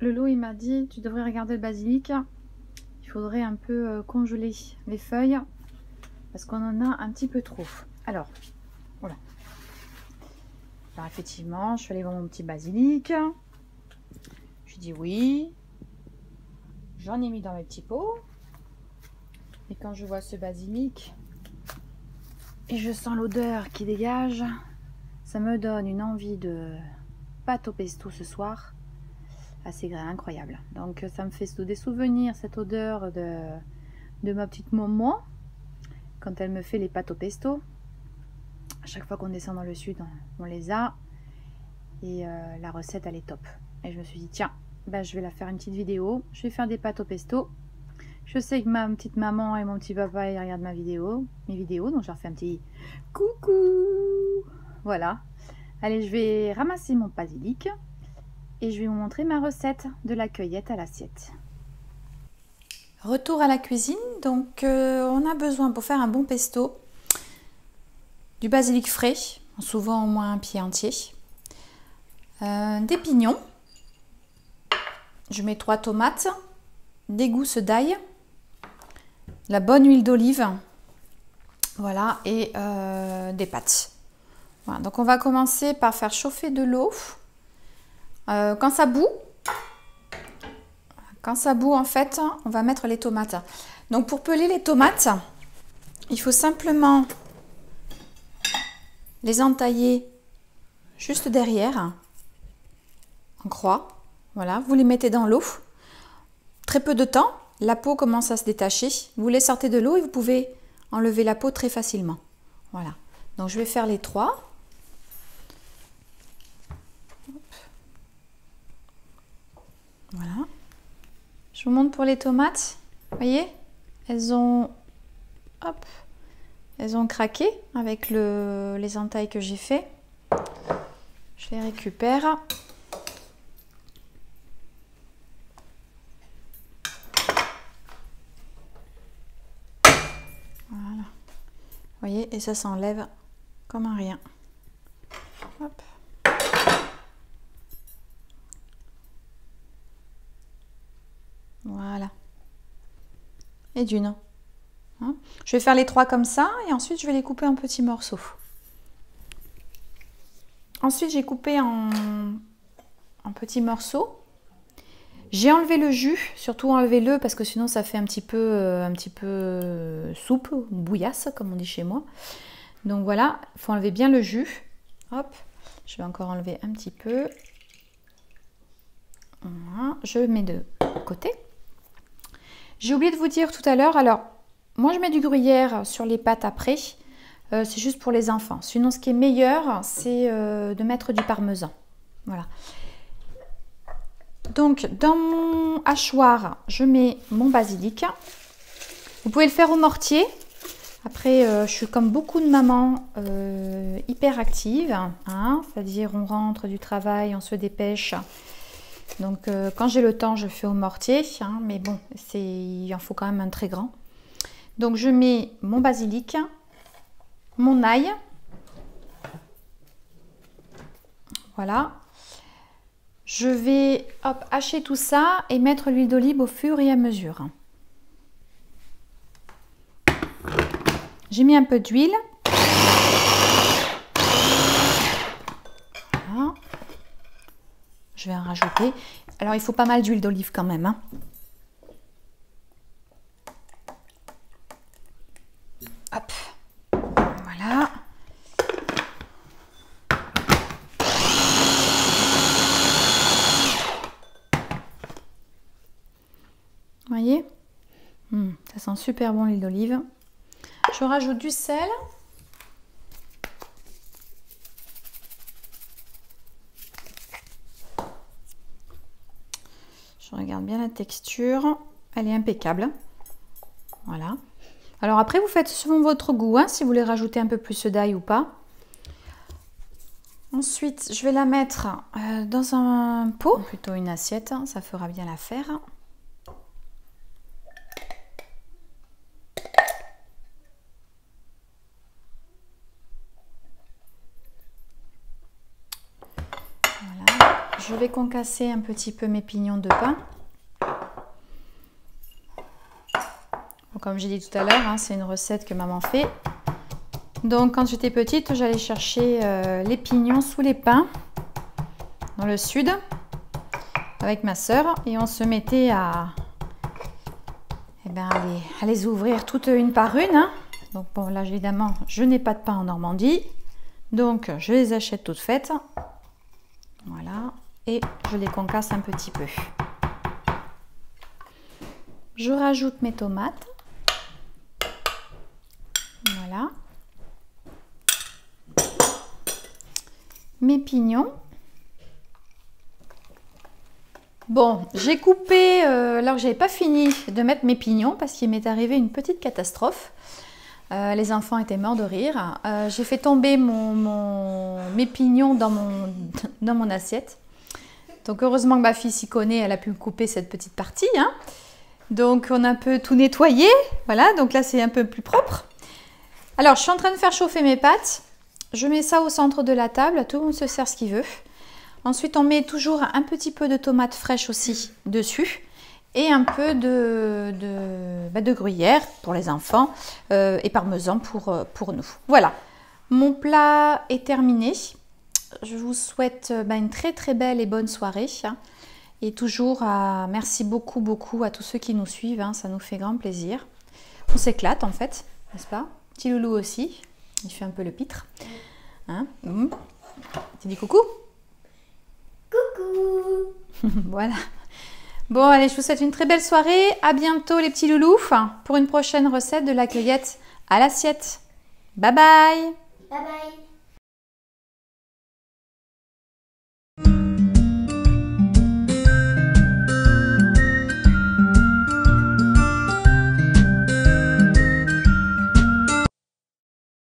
le loup il m'a dit tu devrais regarder le basilic. Il faudrait un peu congeler les feuilles parce qu'on en a un petit peu trop. Alors, voilà. Alors effectivement, je suis allée voir mon petit basilic. Je dis oui. J'en ai mis dans mes petits pots. Et quand je vois ce basilic et je sens l'odeur qui dégage, ça me donne une envie de pâte au pesto ce soir. Assez incroyable. Donc ça me fait des souvenirs, cette odeur de ma petite maman quand elle me fait les pâtes au pesto. À chaque fois qu'on descend dans le sud, on les a. Et la recette, elle est top. Et je me suis dit, tiens, bah, je vais la faire une petite vidéo. Je vais faire des pâtes au pesto. Je sais que ma petite maman et mon petit papa, ils regardent mes vidéos. Donc, je leur fais un petit coucou. Voilà. Allez, je vais ramasser mon basilic. Et je vais vous montrer ma recette de la cueillette à l'assiette. Retour à la cuisine. Donc, on a besoin pour faire un bon pesto du basilic frais, souvent au moins un pied entier, des pignons, je mets 3 tomates, des gousses d'ail, la bonne huile d'olive, voilà, et des pâtes. Voilà, donc on va commencer par faire chauffer de l'eau. Quand ça bout en fait, on va mettre les tomates. Donc pour peler les tomates, il faut simplement les entailler juste derrière, en croix. Voilà, vous les mettez dans l'eau. Très peu de temps, la peau commence à se détacher. Vous les sortez de l'eau et vous pouvez enlever la peau très facilement. Voilà, donc je vais faire les 3. Voilà. Je vous montre pour les tomates. Vous voyez, elles ont craqué avec les entailles que j'ai fait. Je les récupère. Voilà. Vous voyez, et ça s'enlève comme un rien. Hop. Voilà. Et d'une. Hein, je vais faire les 3 comme ça et ensuite je vais les couper en petits morceaux. Ensuite j'ai coupé en petits morceaux. J'ai enlevé le jus, surtout enlevez-le parce que sinon ça fait un petit peu soupe, bouillasse comme on dit chez moi. Donc voilà, il faut enlever bien le jus. Hop, je vais encore enlever un petit peu. Voilà, je mets de côté. J'ai oublié de vous dire tout à l'heure, alors moi je mets du gruyère sur les pâtes après, c'est juste pour les enfants. Sinon ce qui est meilleur, c'est de mettre du parmesan. Voilà. Donc dans mon hachoir, je mets mon basilic. Vous pouvez le faire au mortier. Après, je suis comme beaucoup de mamans hyper actives, hein, c'est-à-dire on rentre du travail, on se dépêche. Donc quand j'ai le temps, je fais au mortier, hein, mais bon, il en faut quand même un très grand. Donc je mets mon basilic, mon ail, voilà. Je vais hacher tout ça et mettre l'huile d'olive au fur et à mesure. J'ai mis un peu d'huile. Voilà. Je vais en rajouter. Alors il faut pas mal d'huile d'olive quand même, hein. Hop, voilà. Vous voyez, ça sent super bon l'huile d'olive. Je rajoute du sel. Je regarde bien la texture. Elle est impeccable. Voilà. Alors après, vous faites selon votre goût, hein, si vous voulez rajouter un peu plus d'ail ou pas. Ensuite, je vais la mettre dans un pot, plutôt une assiette, ça fera bien l'affaire. Voilà. Je vais concasser un petit peu mes pignons de pain. Bon, comme j'ai dit tout à l'heure, hein, c'est une recette que maman fait. Donc quand j'étais petite, j'allais chercher les pignons sous les pins dans le sud avec ma soeur et on se mettait à, à les ouvrir toutes une par une. Hein. Donc bon, là évidemment, je n'ai pas de pain en Normandie, donc je les achète toutes faites. Voilà, et je les concasse un petit peu. Je rajoute mes tomates. Voilà. Mes pignons. Bon, j'ai coupé, alors que j'avais pas fini de mettre mes pignons parce qu'il m'est arrivé une petite catastrophe. Les enfants étaient morts de rire. J'ai fait tomber mes pignons dans mon assiette. Donc heureusement que ma fille s'y connaît, elle a pu couper cette petite partie. Hein. Donc on a un peu tout nettoyé. Voilà, donc là c'est un peu plus propre. Alors je suis en train de faire chauffer mes pâtes. Je mets ça au centre de la table. Tout le monde se sert ce qu'il veut. Ensuite on met toujours un petit peu de tomates fraîches aussi dessus. Et un peu de gruyère pour les enfants et parmesan pour nous. Voilà, mon plat est terminé. Je vous souhaite une très très belle et bonne soirée. Et toujours, merci beaucoup à tous ceux qui nous suivent. Hein, ça nous fait grand plaisir. On s'éclate en fait, n'est-ce pas? Petit loulou aussi, il fait un peu le pitre. Hein, tu dis coucou? Coucou. Voilà. Bon, allez, je vous souhaite une très belle soirée. À bientôt les petits loulous pour une prochaine recette de la cueillette à l'assiette. Bye bye. Bye bye.